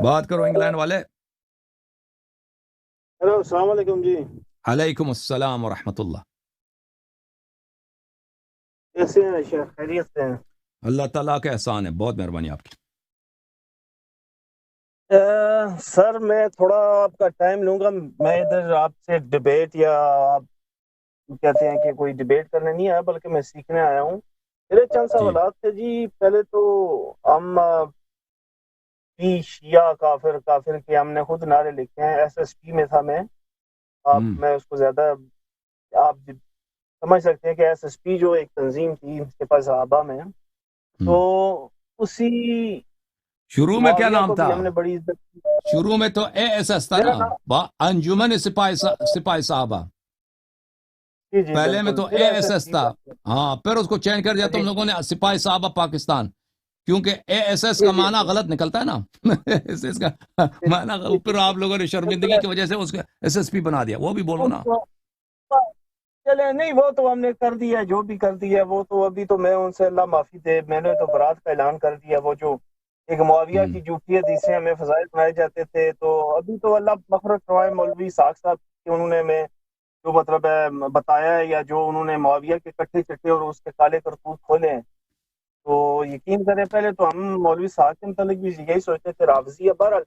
بات کرو انگلینڈ والے. ہیلو السلام علیکم جی. علیکم السلام ورحمۃ اللہ. کیسے ہیں شیخ؟ خیریت سے ہیں؟ اللہ تعالیٰ کا احسان ہے, بہت مہربانی آپ کی. سر میں تھوڑا آپ کا ٹائم لوں گا. میں ادھر آپ سے ڈبیٹ یا آپ کہتے ہیں کہ کوئی ڈبیٹ کرنے نہیں آیا بلکہ میں سیکھنے آیا ہوں. میرے چند جی سوالات تھے جی. پہلے تو ہم بھی شیعہ کافر کافر کے ہم نے خود نعرے لکھے ہیں. ایس ایس پی میں تھا میں اس کو زیادہ آپ سمجھ سکتے ہیں کہ ایس ایس پی جو ایک تنظیم تھی اس کے پاس صحابہ میں، تو اسی شروع میں کیا معاویہ نام کو تھا؟ بھی ہم نے بڑی عزت کی. شروع میں تو اے ایس ایس تھا میرا نا, نام انجمن سپاہی صحابہ. جی جی پہلے میں بالکل، تو پھر A S S S S P تھا. بن ہاں, پھر اس کو چینج کر دیا گیا. تم جی لوگوں نے سپاہی صحابہ پاکستان, کیونکہ اے ایس ایس جی کا جی معنی جی غلط نکلتا ہے نا. ایس ایس کا معنی, پھر آپ لوگوں نے بالکل. شرمندگی کی وجہ سے اس کو ایس ایس پی بنا دیا. وہ بھی بولو نا. چلے نہیں، وہ تو ہم نے کر دیا جو بھی کر دیا. وہ تو ابھی تو میں ان سے اللہ معافی دے، میں نے تو برات کا اعلان کر دیا. وہ جو ایک معاویہ کی جھوٹی حدیثیں ہمیں فضائل بنائے جاتے تھے، تو ابھی تو اللہ مغفرت فرمائے مولوی اسحاق صاحب کہ انہوں نے میں جو مطلب ہے بتایا ہے، یا جو انہوں نے معاویہ کے کٹھے چٹے اور اس کے کالے کرتوت کھولے ہیں، تو یقین کریں پہلے تو ہم مولوی اسحاق کے متعلق بھی یہی سوچتے تھے رافضی. بہرحال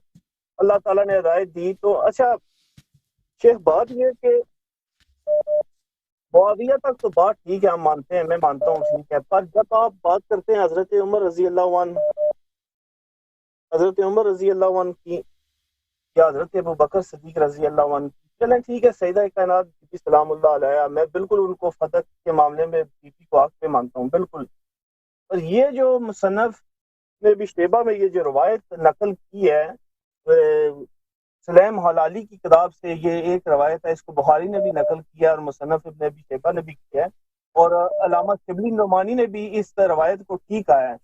اللہ تعالیٰ نے ہدایت دی. تو اچھا شیخ، بات یہ کہ معاویہ تک تو بات ٹھیک ہے، ہم مانتے ہیں، میں مانتا ہوں ٹھیک ہے. پر جب آپ بات کرتے ہیں حضرت عمر رضی اللہ عنہ کی یا حضرت ابو بکر صدیق رضی اللہ عنہ کی، چلیں ٹھیک ہے، سیدہ کائنات بی بی سلام اللہ علیہ، میں بالکل ان کو فتح کے معاملے میں بی بی کو حق پہ مانتا ہوں بالکل. اور یہ جو مصنف نے بھی شیبہ میں یہ جو روایت نقل کی ہے سلیم حلالی کی کتاب سے، یہ ایک روایت ہے، اس کو بخاری نے بھی نقل کیا اور مصنف ابن ابی شیبہ نے بھی کیا ہے، اور علامہ شبلی نعمانی نے بھی اس روایت کو ٹھیک آیا ہے.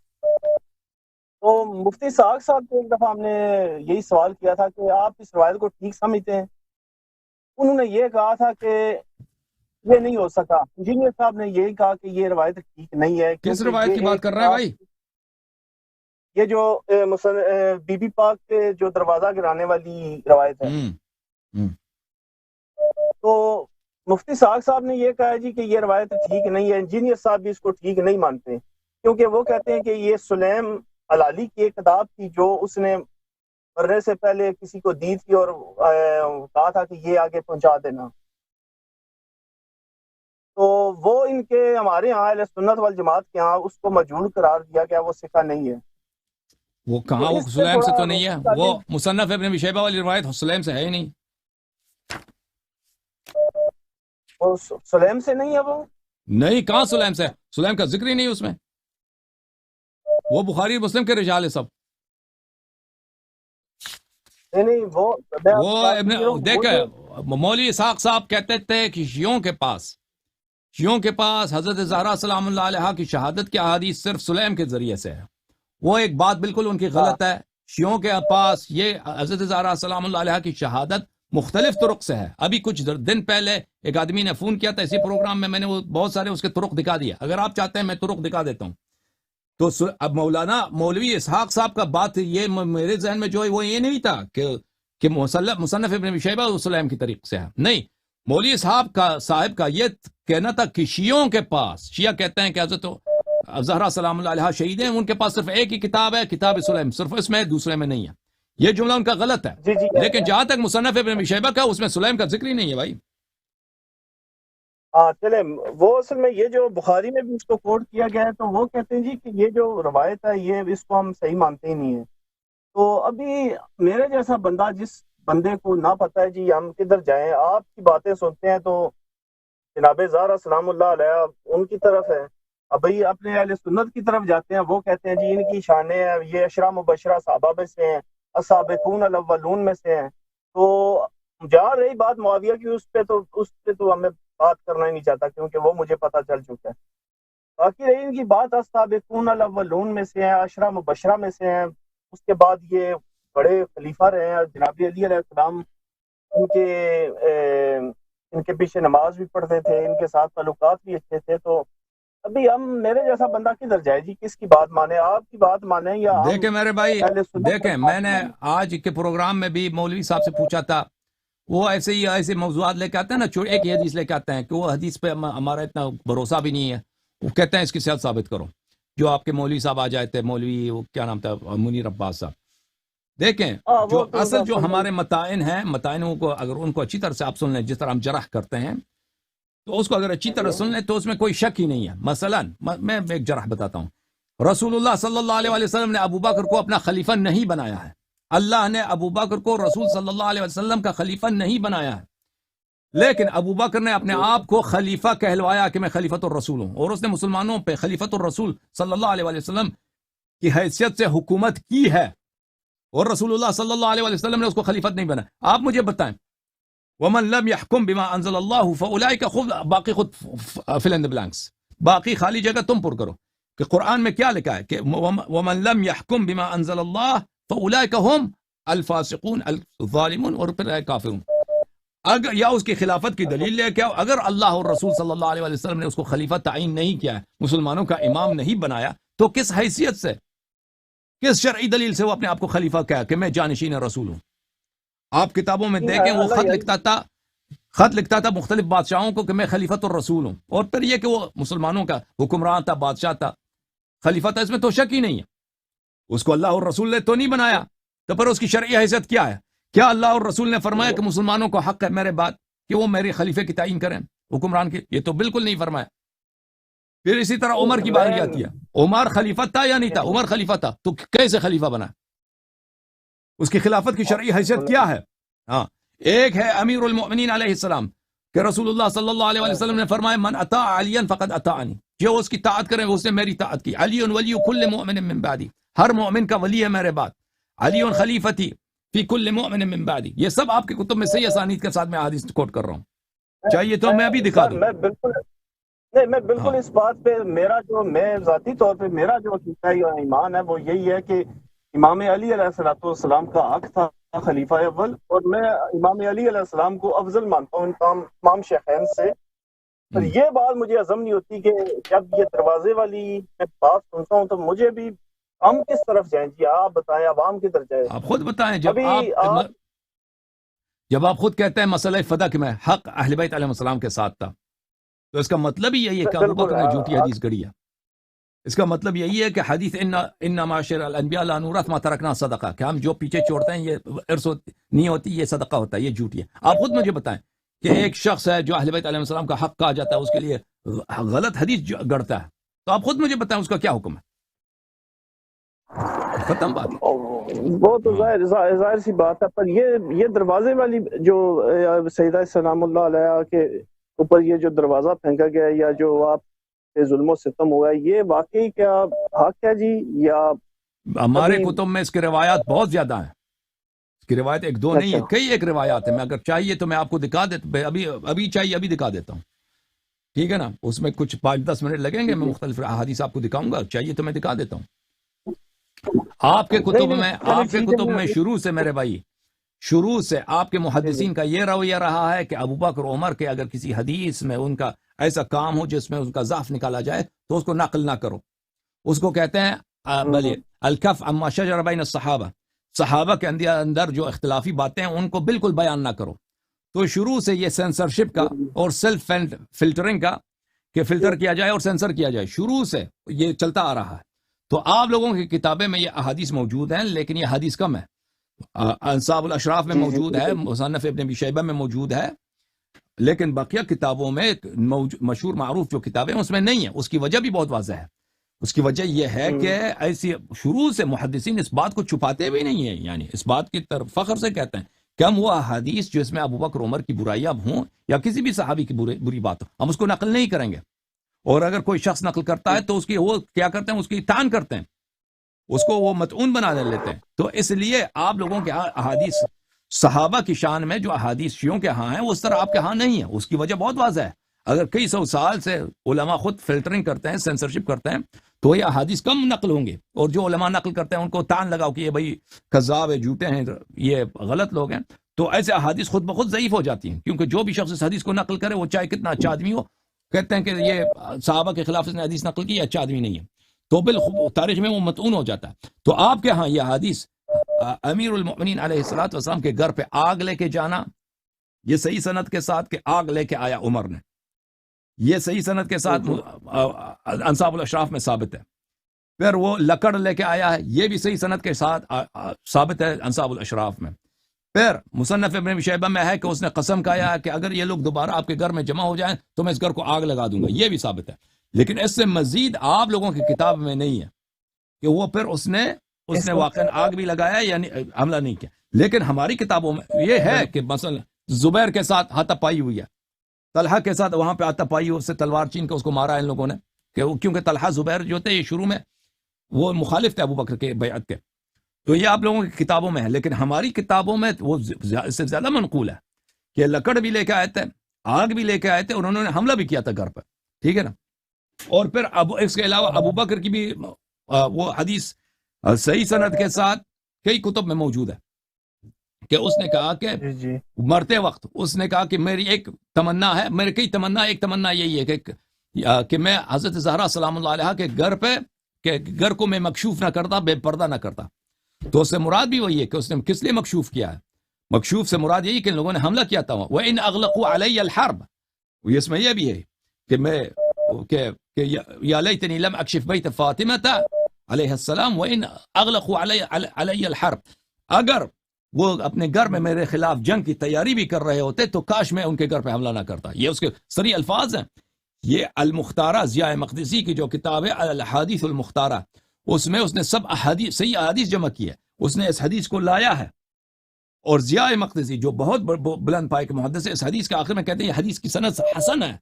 تو مفتی اسحاق صاحب کو ایک دفعہ ہم نے یہی سوال کیا تھا کہ آپ اس روایت کو ٹھیک سمجھتے ہیں؟ انہوں نے یہ کہا تھا کہ یہ نہیں ہو سکا. انجینئر صاحب نے یہی کہا کہ یہ روایت ٹھیک نہیں ہے، کس کیونکہ روایت کی یہ بات ایک کر رہے ہیں بھائی؟ یہ جو بی بی پاک کے جو دروازہ گرانے والی روایت ہے. تو مفتی اسحاق صاحب نے یہ کہا جی کہ یہ روایت ٹھیک نہیں ہے. انجینئر صاحب بھی اس کو ٹھیک نہیں مانتے، کیونکہ وہ کہتے ہیں کہ یہ سلیم حلالی کی ایک کتاب تھی جو اس نے مرنے سے پہلے کسی کو دی تھی اور کہا تھا کہ یہ آگے پہنچا دینا. تو وہ ان کے ہمارے ہاں اہل سنت والجماعت کے ہاں اس کو مجہول قرار دیا گیا، وہ ثقہ نہیں ہے. وہ تو کہاں, وہ اس سے سلیم سے تھوڑا تو نہیں ہے. وہ مصنف ابن ابی شیبہ والی روایت سلیم سے ہے ہی نہیں. وہ سلیم سے نہیں ہے. وہ نہیں, کہاں سلیم سے؟ سلیم کا ذکر ہی نہیں اس میں. وہ بخاری مسلم کے رجال ہے سب. نہیں وہ میں آپ وہ کی بات سمجھ رہا ہوں. وہ دیکھ, جو مولوی اسحاق صاحب کہتے تھے کہ شیعوں کے پاس حضرت زہرا سلام اللہ علیہ کی شہادت کی احادیث صرف سلیم کے ذریعے سے ہے. وہ ایک بات بالکل ان کی غلط ہے. شیعوں کے پاس یہ حضرت زہرا سلام اللہ علیہ کی شہادت مختلف طرق سے ہے. ابھی کچھ دن پہلے ایک آدمی نے فون کیا تھا اسی پروگرام میں نے وہ بہت سارے اس کے طرق دکھا دیا. اگر آپ چاہتے ہیں میں طرق دکھا دیتا ہوں. تو اب مولوی اسحاق صاحب کا بات یہ میرے ذہن میں جو ہے وہ یہ نہیں تھا کہ مصنف ابن ابی شیبہ سلیم کی طریق سے ہے. نہیں, مولوی صاحب کا یہ کہنا تھا کہ شیعوں کے پاس, شیعہ کہتے ہیں کہ حضرت زہرا سلام اللہ علیہ شہید ہیں, ان کے پاس صرف ایک ہی کتاب ہے, کتاب سلیم, صرف اس میں ہے, دوسرے میں نہیں ہے. یہ جملہ ان کا غلط ہے. جی جی لیکن جہاں تک مصنف ابن ابی شیبہ کا, اس میں سلیم کا ذکر ہی نہیں ہے بھائی. ہاں چلے, وہ اصل میں یہ جو بخاری میں بھی اس کو کوٹ کیا گیا ہے، تو وہ کہتے ہیں جی کہ یہ جو روایت ہے یہ اس کو ہم صحیح مانتے ہی نہیں ہیں. تو ابھی میرے جیسا بندہ جس بندے کو نہ پتہ ہے جی ہم کدھر جائیں، آپ کی باتیں سنتے ہیں تو جناب زہرا سلام اللہ علیہ ان کی طرف ہے. اب بھائی اپنے اہل سنت کی طرف جاتے ہیں، وہ کہتے ہیں جی ان کی شانیں ہیں، یہ اشرا مبشرہ صحابہ میں سے ہیں، السابقون الاولون میں سے ہیں. تو جہاں رہی بات معاویہ کی، اس پہ تو ہمیں بات کرنا ہی نہیں چاہتا، کیونکہ وہ مجھے پتہ چل چکا ہے. باقی رہی ان کی بات السابقون الاولون میں سے ہیں، اشرا مبشرہ میں سے ہیں، اس کے بعد یہ بڑے خلیفہ رہے ہیں، جناب علی علیہ السلام ان کے پیچھے نماز بھی پڑھتے تھے، ان کے ساتھ تعلقات بھی اچھے تھے. تو ابھی ہم میرے جیسا بندہ کدھر جائے جی؟ کس کی بات مانے؟ آپ کی بات مانے یا ہم دیکھیں میرے بھائی، اہل سنت دیکھیں کی میں بات نے مانے؟ آج کے پروگرام میں بھی مولوی صاحب سے پوچھا تھا، وہ ایسے موضوعات لے کے آتے ہیں نا، ایک ہی حدیث لے کے آتے ہیں کہ وہ حدیث پہ ہمارا اتنا بھروسہ بھی نہیں ہے، وہ کہتے ہیں اس کی صحت ثابت کرو. جو آپ کے مولوی صاحب آ جائے تھے، مولوی وہ کیا نام تھا، منیر عباس صاحب. دیکھیں جو وہ تو اصل جو سن ہمارے متائن ہیں، متائنوں کو اگر ان کو اچھی طرح سے آپ سن لیں، جس طرح ہم جرح کرتے ہیں، تو اس کو اگر اچھی طرح سن لیں تو اس میں کوئی شک ہی نہیں ہے. مثلا میں ایک جرح بتاتا ہوں. رسول اللہ صلی اللہ علیہ وسلم نے ابو بکر کو اپنا خلیفہ نہیں بنایا ہے. اللہ نے ابو بکر کو رسول صلی اللہ علیہ وسلم کا خلیفہ نہیں بنایا ہے، لیکن ابو بکر نے اپنے آپ کو خلیفہ کہلوایا کہ میں خلیفۃ الرسول ہوں، اور اس نے مسلمانوں پہ خلیفۃ الرسول صلی اللہ علیہ وسلم کی حیثیت سے حکومت کی ہے، اور رسول اللہ صلی اللہ علیہ وسلم نے اس کو خلیفت نہیں بنایا. آپ مجھے بتائیں، ومن لم يحكم بما انزل الله فاولئك، خود باقی خود fill in the blanks، باقی خالی جگہ تم پر کرو کہ قرآن میں کیا لکھا ہے کہ ومن لم يحكم بما انزل الله فاولئك هم الفاسقون الظالمون، اور پھر کافرون. اگر یا اس کی خلافت کی دلیل لے کے اگر اللہ اور رسول صلی اللہ علیہ وسلم نے اس کو خلیفہ تعین نہیں کیا ہے، مسلمانوں کا امام نہیں بنایا، تو کس حیثیت سے، کس شرعی دلیل سے وہ اپنے آپ کو خلیفہ کہا کہ میں جانشین رسول ہوں؟ آپ کتابوں میں دیکھیں وہ خط لکھتا تھا مختلف بادشاہوں کو کہ میں خلیفۃ الرسول ہوں، اور پھر یہ کہ وہ مسلمانوں کا حکمران تھا، بادشاہ تھا، خلیفہ تھا، اس میں تو شک ہی نہیں ہے. اس کو اللہ اور رسول نے تو نہیں بنایا، تو پھر اس کی شرعی حیثیت کیا ہے؟ کیا اللہ اور رسول نے فرمایا کہ مسلمانوں کو حق ہے میرے بعد کہ وہ میرے خلیفے کی تعین کریں، حکمران کی؟ یہ تو بالکل نہیں فرمایا. پھر اسی طرح عمر کی باری آتی ہے، عمر خلیفہ تھا یا نہیں تھا؟ عمر خلیفہ تھا، تو کیسے خلیفہ بنا؟ اس کی خلافت کی شرعی حیثیت کیا ہے؟ ہاں، ایک ہے امیر المؤمنین علیہ السلام کہ رسول اللہ صلی اللہ علیہ وسلم نے فرمایا من اطاع علی فقد اطاعنی، جو اس کی طاعت کرے اس نے میری طاعت کی. علی ولی کل مؤمن من بعدی، ہر مومن کا ولی ہے میرے بعد. علی خلیفتی فی کل مؤمن من بعدی. یہ سب آپ کی کتب میں صحیح اسانید کے ساتھ میں حدیث کوٹ کر رہا ہوں، چاہیے تو میں ابھی دکھا دوں. میں بالکل اس بات پہ میں ذاتی طور پہ میرا جو عقیدہ یا ایمان ہے وہ یہی ہے کہ امام علی علیہ السلام کا حق تھا خلیفہ اول، اور میں امام علی علیہ السلام کو افضل مانتا ہوں تمام شیخین سے. پر یہ بات مجھے ہضم نہیں ہوتی کہ جب یہ دروازے والی میں بات سنتا ہوں تو مجھے بھی ہم کس طرف جائیں جی؟ آپ بتائیں، عوام کدھر جائے؟ آپ خود بتائیں. جب آپ خود کہتے ہیں مسئلہ فتح کہ میں حق اہل بیت علیہ السلام کے ساتھ تھا، تو اس کا مطلب ہی یہی ہے کہ ابو بکر نے جھوٹی حدیث گڑھی ہے. اس کا مطلب یہی ہے کہ حدیث ان معاشر الانبیاء لا نورث ما ترکنا صدقہ، کہ ہم جو پیچھے چھوڑتے ہیں یہ ارث نہیں ہوتی، یہ صدقہ ہوتا ہے، یہ جھوٹی ہے. آپ خود مجھے بتائیں کہ ایک شخص ہے جو اہل بیت علیہ السلام کا حق کہا جاتا ہے، اس کے لیے غلط حدیث گڑھتا ہے، تو آپ خود مجھے بتائیں اس کا کیا حکم ہے؟ ختم بات. وہ تو ظاہر سی بات ہے. پر یہ دروازے والی جو سیدہ سلام اللہ علیہ کے اوپر یہ جو دروازہ پھینکا گیا یا جو آپ ظلم و ستم ہوا ہے، یہ واقعی کیا حق ہے جی؟ یا ہمارے کتب میں اس کی روایات بہت زیادہ ہیں. اس کی روایت ایک دو نہیں ہے، کئی ایک روایات ہیں. میں اگر چاہیے تو میں آپ کو دکھا دیتا، ابھی چاہیے ابھی دکھا دیتا ہوں، ٹھیک ہے نا؟ اس میں کچھ 5-10 منٹ لگیں گے، میں مختلف احادیث آپ کو دکھاؤں گا، چاہیے تو میں دکھا دیتا ہوں. آپ کے کتب میں شروع سے میرے بھائی، شروع سے آپ کے محدثین کا یہ رویہ رہا ہے کہ ابو بکر عمر کے اگر کسی حدیث میں ان کا ایسا کام ہو جس میں ان کا ضعف نکالا جائے تو اس کو نقل نہ کرو. اس کو کہتے ہیں الکف عما شجر بین الصحابہ، صحابہ کے اندر جو اختلافی باتیں ہیں ان کو بالکل بیان نہ کرو. تو شروع سے یہ سینسرشپ کا اور سیلف فلٹرنگ کا کہ فلٹر کیا جائے اور سینسر کیا جائے، شروع سے یہ چلتا آ رہا ہے. تو آپ لوگوں کی کتابیں میں یہ احادیث موجود ہیں، لیکن یہ حدیث کم ہے. انصاب الاشراف میں موجود ہے، مصنف ابن ابی شیبہ میں موجود ہے، لیکن بقیہ کتابوں میں مشہور معروف جو کتابیں اس میں نہیں ہے. اس کی وجہ بھی بہت واضح ہے. اس کی وجہ یہ ہے کہ ایسی شروع سے محدثین اس بات کو چھپاتے بھی نہیں ہیں، یعنی اس بات کی طرف فخر سے کہتے ہیں کہ ہم وہ احادیث جو اس میں ابو بکر عمر کی برائیاں ہوں یا کسی بھی صحابی کی بری بات ہو، ہم اس کو نقل نہیں کریں گے. اور اگر کوئی شخص نقل کرتا ہے تو اس کی وہ کیا کرتے ہیں، اس کی تان کرتے ہیں، اس کو وہ متعون بنا لیتے ہیں. تو اس لیے آپ لوگوں کے احادیث صحابہ کی شان میں جو احادیث شیعوں کے ہاں ہیں وہ اس طرح آپ کے ہاں نہیں ہے. اس کی وجہ بہت واضح ہے. اگر کئی سو سال سے علماء خود فلٹرنگ کرتے ہیں، سینسرشپ کرتے ہیں، تو یہ احادیث کم نقل ہوں گے. اور جو علماء نقل کرتے ہیں ان کو تان لگاؤ کہ یہ بھائی کذاب ہے، جھوٹے ہیں، یہ غلط لوگ ہیں، تو ایسے احادیث خود بخود ضعیف ہو جاتی ہیں. کیونکہ جو بھی شخص اس حدیث کو نقل کرے وہ چاہے کتنا اچھا آدمی ہو، کہتے ہیں کہ یہ صحابہ کے خلاف اس نے حدیث نقل کی، اچھا آدمی نہیں ہے، تو تاریخ میں وہ مطعون ہو جاتا ہے۔ تو آپ کے ہاں یہ حدیث امیر المؤمنین علیہ الصلوۃ والسلام کے گھر پہ آگ لے کے جانا، یہ صحیح سند کے ساتھ کہ آگ لے کے آیا عمر نے، یہ صحیح سند کے ساتھ انصاب الاشراف میں ثابت ہے۔ پھر وہ لکڑ لے کے آیا ہے، یہ بھی صحیح سند کے ساتھ ثابت ہے انصاب الاشراف میں۔ پھر مصنف ابن ابی شیبہ میں ہے کہ اس نے قسم کھایا ہے کہ اگر یہ لوگ دوبارہ آپ کے گھر میں جمع ہو جائیں تو میں اس گھر کو آگ لگا دوں گا، یہ بھی ثابت ہے۔ لیکن اس سے مزید آپ لوگوں کی کتاب میں نہیں ہے کہ وہ پھر اس نے واقعا آگ بھی لگایا یعنی حملہ نہیں کیا۔ لیکن ہماری کتابوں میں یہ ہے کہ مثلا زبیر کے ساتھ ہاتھ پائی ہوئی ہے، طلحہ کے ساتھ وہاں پہ ہاتھ پائی، اس سے تلوار چین کے اس کو مارا ہے ان لوگوں نے، کیونکہ طلحہ زبیر جو تھے یہ شروع میں وہ مخالف تھے ابو بکر کے بیعت کے، تو یہ آپ لوگوں کی کتابوں میں ہے۔ لیکن ہماری کتابوں میں وہ اس سے زیادہ منقول ہے کہ لکڑ بھی لے کے آئے تھے، آگ بھی لے کے آئے تھے، اور انہوں نے حملہ بھی کیا تھا گھر پر، ٹھیک ہے نا۔ اور پھر اس کے علاوہ ابو بکر کی بھی وہ حدیث صحیح سند کے ساتھ کئی کتب میں موجود ہے کہ اس نے کہا کہ مرتے وقت اس نے کہا کہ میری ایک تمنا ہے، میرے کئی تمنا، ایک تمنا یہی ہے کہ میں حضرت زہرا سلام اللہ علیہا کے گھر پہ کہ گھر کو میں مکشوف نہ کرتا، بے پردہ نہ کرتا۔ تو اس سے مراد بھی وہی ہے کہ اس نے کس لیے مکشوف کیا ہے، مکشوف سے مراد یہی کہ لوگوں نے حملہ کیا تھا۔ وَإِنْ أَغْلَقُوا عَلَيَّ الْحَرْبَ، اس میں یہ بھی ہے کہ میں یا لیتنی لم اکشف بیت فاطمہ علیہ السلام وَإِنْ أَغْلَقُوا عَلَيَّ الْحَرْبَ، اگر وہ اپنے گھر میں میرے خلاف جنگ کی تیاری بھی کر رہے ہوتے تو کاش میں ان کے گھر پہ حملہ نہ کرتا۔ یہ اس کے صریح الفاظ ہیں۔ یہ المختارہ ضیاء مقدسی کی جو کتاب ہے الاحادیث المختارہ، اس میں اس نے سب احادیث، صحیح احادیث جمع کی ہے، اس نے اس حدیث کو لایا ہے۔ اور ضیاء مقدسی جو بہت بلند پائے کے محدث ہے، اس حدیث کے آخر میں کہتے ہیں یہ حدیث کی سند حسن ہے،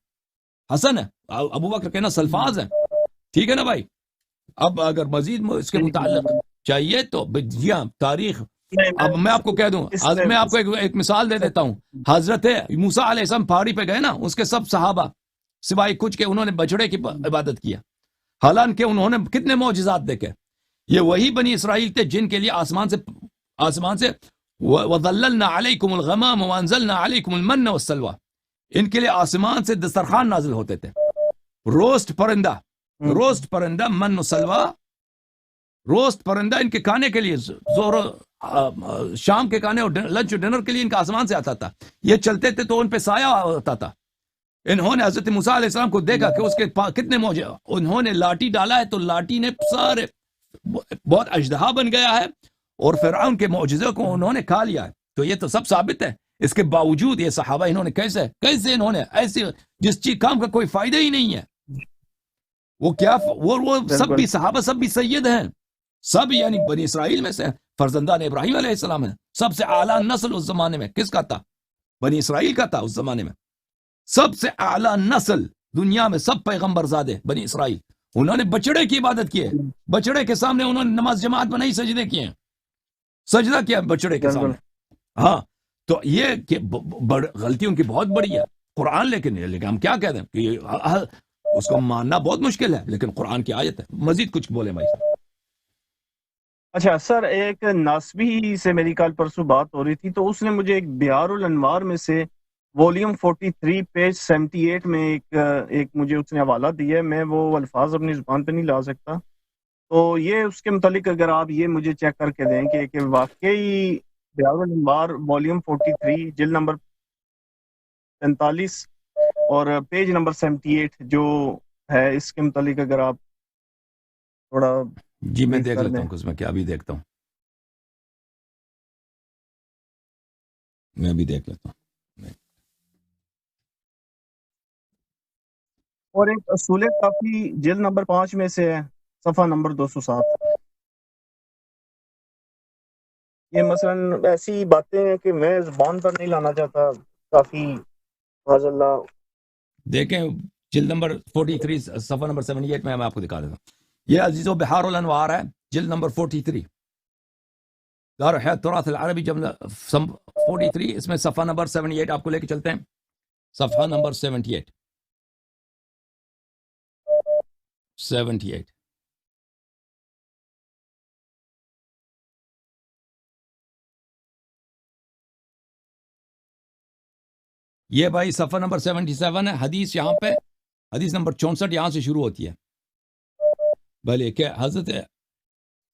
حسن ہے، ابو بکر کہنا الفاظ ہیں، ٹھیک ہے نا بھائی۔ اب اگر مزید اس کے متعلق چاہیے تو جی ہاں تاریخ، اب میں آپ کو کہہ دوں، میں آپ کو ایک مثال دے دیتا ہوں۔ حضرت موسیٰ علیہ السلام پہاڑی پہ گئے نا، اس کے سب صحابہ سوائے کچھ کے انہوں نے بچڑے کی عبادت کیا، حالانکہ انہوں نے کتنے معجزات دیکھے۔ یہ وہی بنی اسرائیل تھے جن کے لیے آسمان سے وَظَلَّلْنَا عَلَيْكُمُ الْغَمَامَ وَأَنزَلْنَا عَلَيْكُمُ الْمَنَّ وَالسَّلْوَىٰ، ان کے لیے آسمان سے دسترخوان نازل ہوتے تھے، روسٹ پرندہ من و سلوا، روسٹ پرندہ ان کے کھانے کے لیے، زور شام کے کھانے اور لنچ اور ڈنر کے لیے ان کا آسمان سے آتا تھا، یہ چلتے تھے تو ان پہ سایہ ہوتا تھا۔ انہوں نے حضرت موسیٰ علیہ السلام کو دیکھا کہ اس کے کتنے موجے، انہوں نے لاٹھی ڈالا ہے تو لاٹھی نے سارے بہت اژدہا بن گیا ہے، اور فرعون کے معجزے کو انہوں نے کھا لیا ہے۔ تو یہ تو سب ثابت ہے۔ اس کے باوجود یہ صحابہ انہوں نے کیسے انہوں نے ایسے جس چیز کام کا کوئی فائدہ ہی نہیں ہے، وہ کیا وہ سب بھی صحابہ سب بھی سید ہیں، سب یعنی بنی اسرائیل میں سے فرزندان ابراہیم علیہ السلام ہیں، سب سے اعلیٰ نسل اس زمانے میں کس کا تھا؟ بنی اسرائیل کا تھا اس زمانے میں، سب سے اعلیٰ نسل دنیا میں، سب پیغمبر زادے بنی اسرائیل۔ انہوں نے بچڑے کی عبادت کی ہے، بچڑے کے سامنے انہوں نے نماز جماعت بنائی، سجدے کیے ہیں، سجدہ کیا بچڑے کے سامنے۔ ہاں تو یہ کہ غلطی ان کی بہت بڑی ہے۔ قرآن لیکن ہم کیا کہتے ہیں کہ اس کو ماننا بہت مشکل ہے، لیکن قرآن کی آیت ہے۔ مزید کچھ بولے بھائی صاحب؟ اچھا سر، ایک ناسبی سے میری کل پرسوں بات ہو رہی تھی، تو اس نے مجھے ایک بیار الانوار میں سے والیوم 43 پیج 78 میں ایک مجھے اس نے حوالہ دیا ہے، میں وہ الفاظ اپنی زبان پہ نہیں لا سکتا، تو یہ اس کے متعلق اگر آپ یہ مجھے چیک کر کے دیں کہ واقعی بیار الانوار والیوم 43 جلد نمبر 45 اور پیج نمبر 78 جو ہے، اس کے متعلق اگر آپ تھوڑا جی میں دیکھ لیتا ہوں کہ اس میں کیا بھی دیکھتا ہوں، میں بھی دیکھ لیتا ہوں۔ اور ایک اصول کافی جلد نمبر 5 میں سے ہے، صفحہ نمبر 207۔ یہ مثلا ایسی باتیں ہیں کہ میں زبان پر نہیں لانا چاہتا، کافی معاذ اللہ۔ دیکھیں جلد نمبر 43 صفحہ نمبر 78 میں آپ کو دکھا دیتا ہوں۔ یہ عزیز و بحار الانوار ہے، جلد نمبر 43، دار حیات تراث العربی جلد 43، اس میں صفحہ نمبر 78 آپ کو لے کے چلتے ہیں، صفحہ نمبر 78۔ یہ بھائی صفحہ نمبر 77 ہے، حدیث یہاں پہ حدیث نمبر 64 یہاں سے شروع ہوتی ہے بھلے کہ حضرت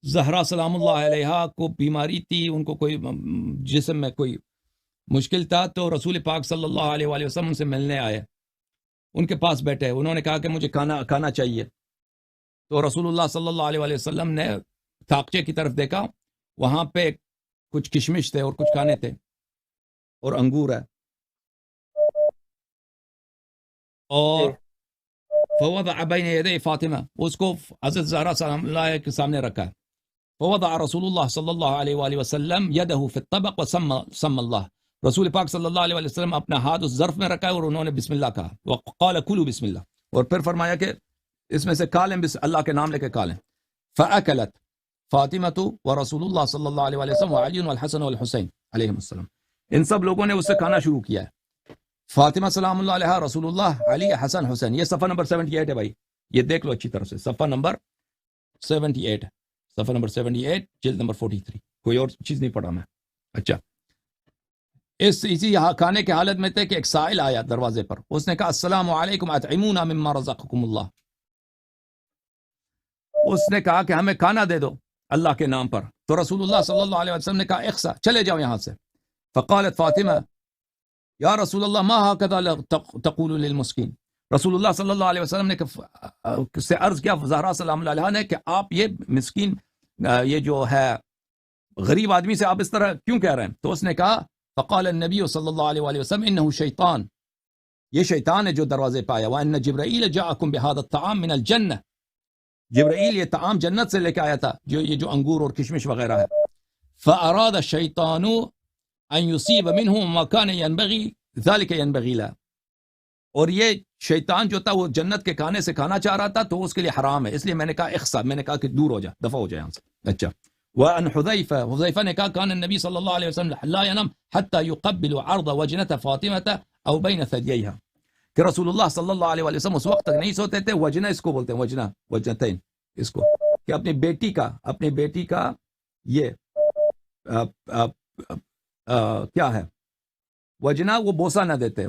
زہرا سلام اللہ علیہا کو بیماری تھی، ان کو کوئی جسم میں کوئی مشکل تھا، تو رسول پاک صلی اللہ علیہ وآلہ وسلم ان سے ملنے آئے، ان کے پاس بیٹھے، انہوں نے کہا کہ مجھے کھانا چاہیے، تو رسول اللہ صلی اللہ علیہ وآلہ وسلم نے طاقچے کی طرف دیکھا، وہاں پہ کچھ کشمش تھے اور کچھ کھانے تھے اور انگور ہے، اور فوضع بین یدی فاطمہ، اس کو حضرت زہرا سلام اللہ علیہ کے سامنے رکھا، فوضع رسول اللہ صلی اللہ علیہ وآلہ وسلم یدہ فی الطبق وسم اللہ، رسول پاک صلی اللہ علیہ وآلہ وسلم اپنا ہاتھ اس ظرف میں رکھا اور انہوں نے بسم اللہ کہا، وقال کلوا بسم اللہ، اور پھر فرمایا کہ اس میں سے کھا لیں، اللہ کے نام لے کے کھا لیں، فاکلت فاطمۃ ورسول اللہ صلی اللہ علیہ وآلہ وسلم وعلی والحسن والحسین علیہم السلام، ان سب لوگوں نے اس سے کھانا شروع کیا ہے، فاطمہ سلام اللہ علیہ، رسول اللہ، علی، حسن، حسین، یہ صفحہ نمبر 78 ہے بھائی، یہ دیکھ لو اچھی طرح سے، صفحہ نمبر 78، صفحہ نمبر 78 جلد نمبر 43، کوئی اور چیز نہیں پڑھا میں۔ اچھا، اسی کھانے کے حالت میں تھے کہ ایک سائل آیا دروازے پر، اس نے کہا السلام علیکم اطعمونا مما رزقکم اللہ، اس نے کہا کہ ہمیں کھانا دے دو اللہ کے نام پر، تو رسول اللہ صلی اللہ علیہ وسلم نے کہا اخسا، چلے جاؤ یہاں سے، فقالت فاطمہ یا رسول اللہ ما هكذا تقول للمسکین، رسول اللہ صلی اللہ علیہ وسلم نے سے عرض کیا زہرا سلام اللہ علیہ نے کہ آپ یہ مسکین، یہ جو ہے غریب آدمی سے آپ اس طرح کیوں کہہ رہے ہیں، تو اس نے کہا فقال النبی صلی اللہ علیہ وآلہ وسلم انه شیطان، یہ شیطان ہے جو دروازے پہ آیا، وان جبرائیل جاءکم بهذا الطعام من الجنہ، جبرائیل یہ طعام جنت سے لے کے آیا تھا، یہ جو انگور اور کشمش وغیرہ ہے، فاراد الشیطان ان یصیب منه ما كان ينبغي ذلك ينبغي له، اور یہ شیطان جو تھا وہ جنت کے کھانے سے کھانا چاہ رہا تھا تو اس کے لیے حرام ہے، اس لیے میں نے کہا اخسا، میں نے کہا کہ دور ہو جا، دفع ہو جائے یہاں سے۔ اچھا، وان حذیفہ نے کہا کان النبی صلی اللہ علیہ وسلم لا ينام حتى يقبل عرض وجنة فاطمة او بين ثدييها، کہ رسول اللہ صلی اللہ علیہ وسلم اس وقت تک نہیں سوتے تھے، وجنہ اس کو بولتے ہیں، وجنتین اس کو، کہ اپنی بیٹی کا یہ کیا ہے وجنہ، وہ بوسہ نہ دیتے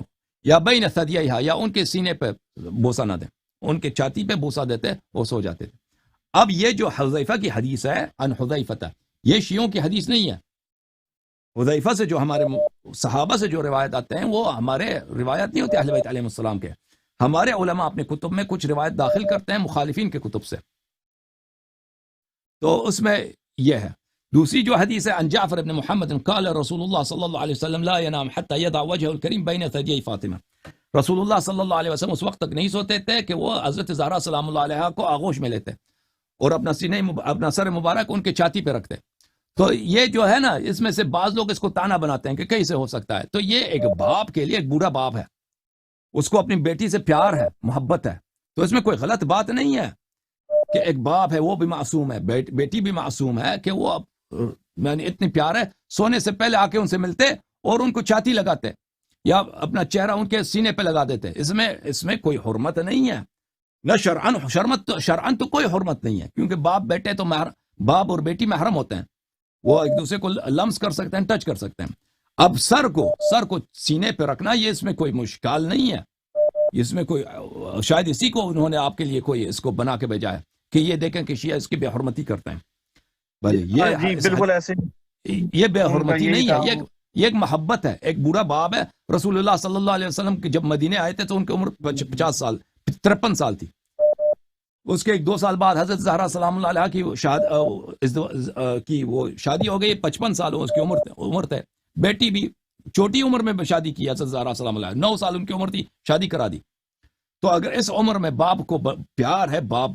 یا بین ثدییہا، یا ان کے سینے پہ بوسہ نہ دیں، ان کے چھاتی پہ بوسہ دیتے، وہ سو جاتے تھے۔ اب یہ جو حذیفہ کی حدیث ہے ان حذیفہ، یہ شیعوں کی حدیث نہیں ہے، حذیفہ سے جو ہمارے صحابہ سے جو روایت آتے ہیں وہ ہمارے روایت نہیں ہوتے اہل بیت علیہ السلام کے، ہمارے علماء اپنے کتب میں کچھ روایت داخل کرتے ہیں مخالفین کے کتب سے، تو اس میں یہ ہے۔ دوسری جو حدیث ہے ان جعفر بن محمد قال رسول اللہ صلی اللہ علیہ وسلم لا ينام حتى يضع وجهه الكريم بين ثديي فاطمہ، رسول اللہ صلی اللہ علیہ وسلم اس وقت تک نہیں سوتے تھے کہ وہ حضرت زہرا سلام اللہ علیہ کو آغوش میں لیتے اور اپنا سر مبارک ان کے چھاتی پہ رکھتے۔ تو یہ جو ہے نا، اس میں سے بعض لوگ اس کو تانا بناتے ہیں کہ کیسے ہو سکتا ہے، تو یہ ایک باپ کے لیے ایک بوڑھا باپ ہے، اس کو اپنی بیٹی سے پیار ہے، محبت ہے، تو اس میں کوئی غلط بات نہیں ہے کہ ایک باپ ہے وہ بھی معصوم ہے، بیٹی بھی معصوم ہے کہ وہ یعنی اتنی پیار ہے، سونے سے پہلے آ کے ان سے ملتے اور ان کو چھاتی لگاتے یا اپنا چہرہ ان کے سینے پہ لگا دیتے، اس میں کوئی حرمت نہیں ہے، نہ شرعن تو کوئی حرمت نہیں ہے، کیونکہ باپ بیٹے تو باپ اور بیٹی محرم ہوتے ہیں، وہ ایک دوسرے کو لمس کر سکتے ہیں، ٹچ کر سکتے ہیں۔ اب سر کو سینے پہ رکھنا، یہ اس میں کوئی مشکل نہیں ہے، اس میں کوئی شاید اسی کو انہوں نے آپ کے لیے کوئی اس کو بنا کے بھیجا ہے کہ یہ دیکھیں کہ شیعہ اس کی بے حرمتی کرتے ہیں، جی بالکل ایسے، یہ بے حرمتی نہیں ہے، یہ ایک محبت ہے، ایک بوڑھا باپ ہے۔ رسول اللہ صلی اللہ علیہ وسلم جب مدینے آئے تھے تو ان کی عمر 53 سال تھی، اس کے 2 سال بعد حضرت زہرا سلام اللہ علیہ کی وہ شادی ہو گئی، 55 سال اس کی عمر تھے، بیٹی بھی چھوٹی عمر میں شادی کی حضرت زہرا سلام اللہ علیہ، 9 سال ان کی عمر تھی، شادی کرا دی۔ تو اگر اس عمر میں باپ کو پیار ہے، باپ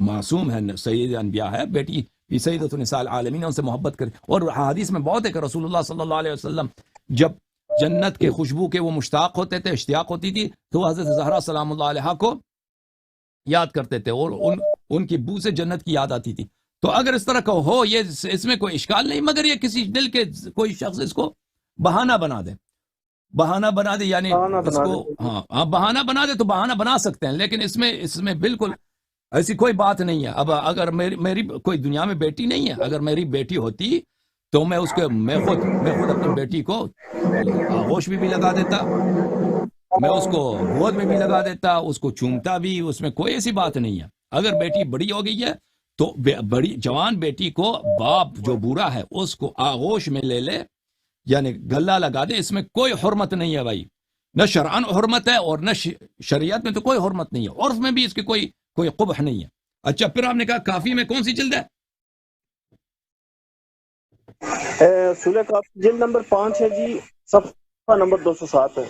معصوم ہے، سید انبیاء ہے، بیٹی سیدۃ النساء العالمین، ان سے محبت کرے، اور حدیث میں بہت ہے کہ رسول اللہ صلی اللہ علیہ وسلم جب جنت کے خوشبو کے وہ مشتاق ہوتے تھے، اشتیاق ہوتی تھی، تو حضرت زہرا سلام اللہ علیہ کو یاد کرتے تھے اور ان کی بو سے جنت کی یاد آتی تھی۔ تو اگر اس طرح کا ہو، یہ اس میں کوئی اشکال نہیں، مگر یہ کسی دل کے کوئی شخص اس کو بہانہ بنا دے، یعنی اس کو ہاں بہانہ بنا دے، تو بہانہ بنا سکتے ہیں، لیکن اس میں بالکل ایسی کوئی بات نہیں ہے۔ اب اگر میری کوئی دنیا میں بیٹی نہیں ہے، اگر میری بیٹی ہوتی تو میں خود اپنی بیٹی کو آغوش بھی لگا دیتا میں اس کو گود میں بھی لگا دیتا، اس کو چومتا بھی، اس میں کوئی ایسی بات نہیں ہے۔ اگر بیٹی بڑی ہو گئی ہے تو بڑی جوان بیٹی کو باپ جو بوڑھا ہے اس کو آغوش میں لے لے، یعنی گلہ لگا دے، اس میں کوئی حرمت نہیں ہے بھائی، نہ شرعن حرمت ہے اور نہ شریعت میں تو کوئی حرمت نہیں ہے، عرف میں بھی اس کی کوئی قبح نہیں ہے۔ اچھا، پھر آپ نے کہا کافی میں کون سی جلد ہے؟ اصول کافی جلد نمبر 5 ہے جی، صفحہ نمبر 207 ہے۔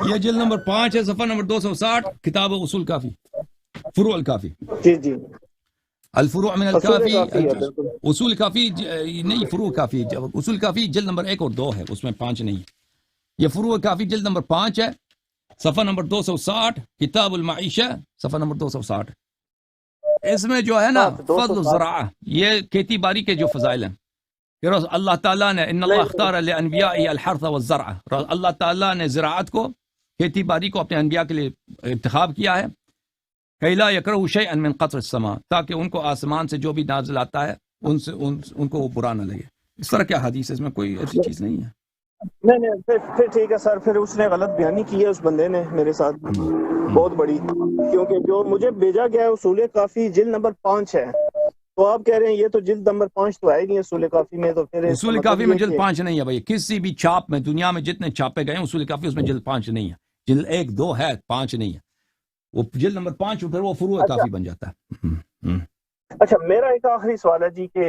یہ جلد نمبر 5 ہے، صفحہ نمبر 260، کتاب اصول کافی، فروع الکافی۔ جی جی، الفروع من اصول الکافی، کافی ہے بالکل۔ اصول کافی نہیں، فروع کافی، اصول کافی جلد نمبر 1 اور 2 ہے، اس میں 5 نہیں۔ یہ فروع کافی جلد نمبر 5 ہے، صفحہ نمبر 260، کتاب المعیشہ، صفحہ نمبر 260۔ اس میں جو ہے نا فضل الزراعہ، یہ کھیتی باڑی کے جو فضائل ہیں، کہ اللہ تعالیٰ نے ان اللہ اختار لانبیاء الحرث والزرع، اللہ تعالیٰ نے زراعت کو، کھیتی باڑی کو اپنے انبیاء کے لیے انتخاب کیا ہے، کہ لا یکرہوا شیئا من قطر السماء، تاکہ ان کو آسمان سے جو بھی نازل آتا ہے ان کو وہ برا نہ لگے۔ اس طرح کیا حدیث ہے، اس میں کوئی ایسی چیز نہیں ہے۔ نہیں پھر ٹھیک ہے سر، پھر اس نے غلط بیانی کی ہے اس بندے نے میرے ساتھ بہت بڑی، کیونکہ جو مجھے بھیجا گیا ہے اصول کافی جلد نمبر 5 ہے، تو آپ کہہ رہے ہیں یہ تو جلد نمبر 5 تو آئے نہیں اصول کافی میں، تو پھر اصول کافی میں جلد 5 نہیں ہے بھائی، کسی بھی چھاپ میں دنیا میں جتنے چھاپے گئے ہیں اصول کافی، اس میں جلد 5 نہیں ہے، جلد 1 2 ہے، 5 نہیں ہے، وہ جلد نمبر 5 پھر وہ فروع کافی بن جاتا ہے۔ اچھا، میرا ایک آخری سوال ہے جی کہ